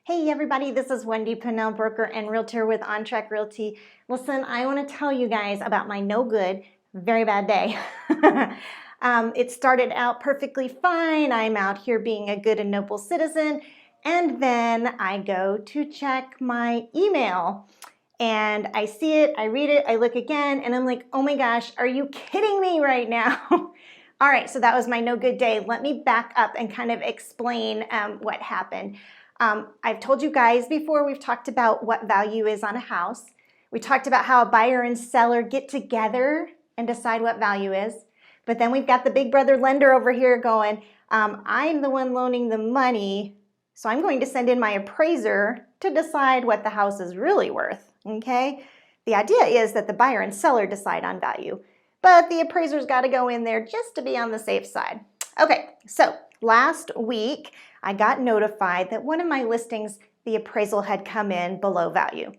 Hey everybody, this is Wendy Pinnell, broker and realtor with On Track Realty. Listen, I want to tell you guys about my no good, very bad day. It started out perfectly fine. I'm out here being a good and noble citizen, and then I go to check my email. And I see it, I read it, I look again, and I'm like, oh my gosh, are you kidding me right now? All right, so that was my no good day. Let me back up and kind of explain what happened. I've told you guys before, we've talked about what value is on a house. We talked about how a buyer and seller get together and decide what value is. But then we've got the big brother lender over here going, I'm the one loaning the money, so I'm going to send in my appraiser to decide what the house is really worth, okay? The idea is that the buyer and seller decide on value, but the appraiser's got to go in there just to be on the safe side. Okay, so last week, I got notified that one of my listings, the appraisal had come in below value.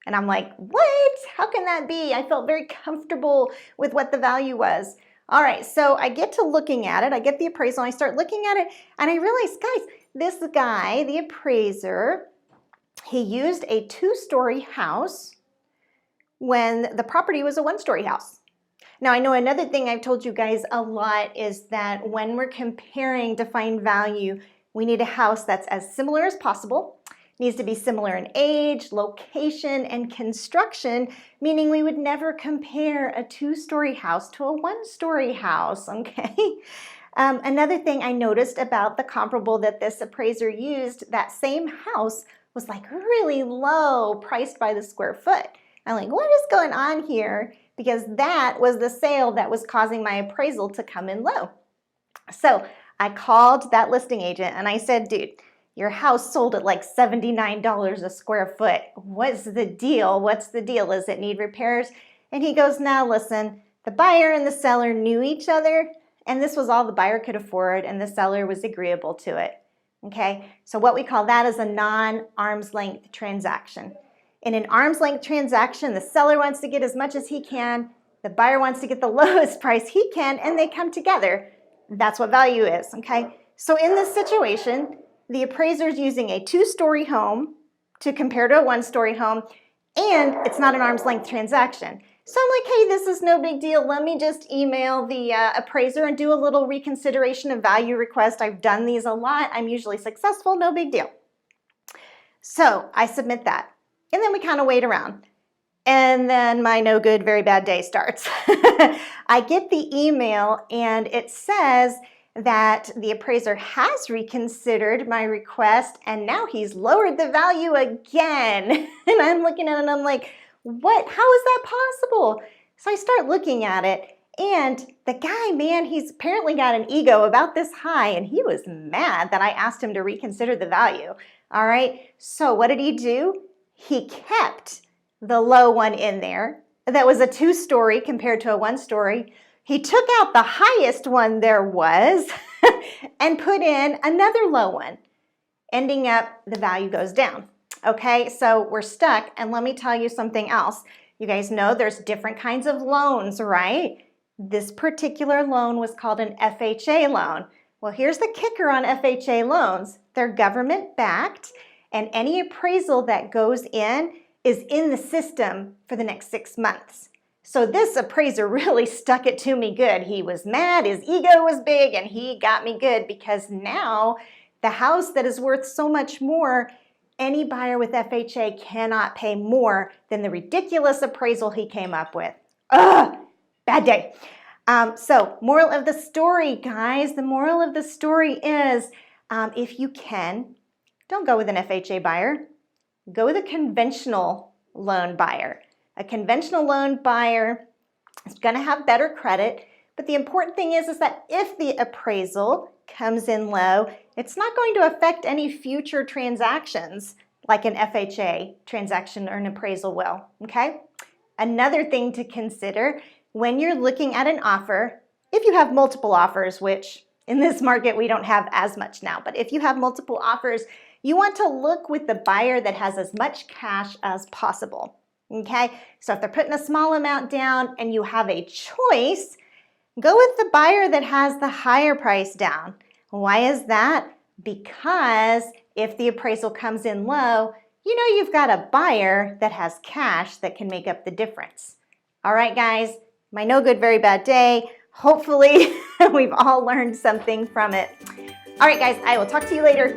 And I'm like, what? How can that be? I felt very comfortable with what the value was. All right, so I get to looking at it. I get the appraisal, and I start looking at it, and I realize, guys, this guy, the appraiser, he used a 2-story house when the property was a 1-story house. Now, I know another thing I've told you guys a lot is that when we're comparing to find value, we need a house that's as similar as possible. It needs to be similar in age, location, and construction, meaning we would never compare a 2-story house to a 1-story house, okay? Another thing I noticed about the comparable that this appraiser used, that same house was like really low, priced by the square foot. I'm like, what is going on here? Because that was the sale that was causing my appraisal to come in low. So I called that listing agent and I said, dude, your house sold at like $79 a square foot. What's the deal? What's the deal? Does it need repairs? And he goes, now listen, the buyer and the seller knew each other, and this was all the buyer could afford, and the seller was agreeable to it. Okay, so what we call that is a non-arm's length transaction. In an arm's length transaction, the seller wants to get as much as he can, the buyer wants to get the lowest price he can, and they come together. That's what value is, okay? So in this situation, the appraiser is using a 2-story home to compare to a 1-story home, and it's not an arm's length transaction. So I'm like, hey, this is no big deal. Let me just email the appraiser and do a little reconsideration of value request. I've done these a lot. I'm usually successful, no big deal. So I submit that. And then we kind of wait around. And then my no good, very bad day starts. I get the email and it says that the appraiser has reconsidered my request and now he's lowered the value again. And I'm looking at it and I'm like, what? How is that possible? So I start looking at it, and the guy, man, he's apparently got an ego about this high, and he was mad that I asked him to reconsider the value. All right, so what did he do? He kept the low one in there that was a 2-story compared to a 1-story. He took out the highest one there was and put in another low one. Ending up, the value goes down. Okay, so we're stuck, and let me tell you something else. You guys know there's different kinds of loans, right? This particular loan was called an FHA loan. Well, here's the kicker on FHA loans. They're government-backed, and any appraisal that goes in is in the system for the next 6 months. So this appraiser really stuck it to me good. He was mad, his ego was big, and he got me good because now the house that is worth so much more, any buyer with FHA cannot pay more than the ridiculous appraisal he came up with. Ugh, bad day. So moral of the story, guys, the moral of the story is if you can, don't go with an FHA buyer. Go with a conventional loan buyer. A conventional loan buyer is going to have better credit, but the important thing is that if the appraisal comes in low, it's not going to affect any future transactions like an FHA transaction or an appraisal will, okay? Another thing to consider when you're looking at an offer, if you have multiple offers, which in this market we don't have as much now, but if you have multiple offers, you want to look with the buyer that has as much cash as possible, okay? So if they're putting a small amount down and you have a choice, go with the buyer that has the higher price down. Why is that? Because If the appraisal comes in low, you know you've got a buyer that has cash that can make up the difference. All right, guys, my no good, very bad day. Hopefully we've all learned something from it. All right, guys, I will talk to you later.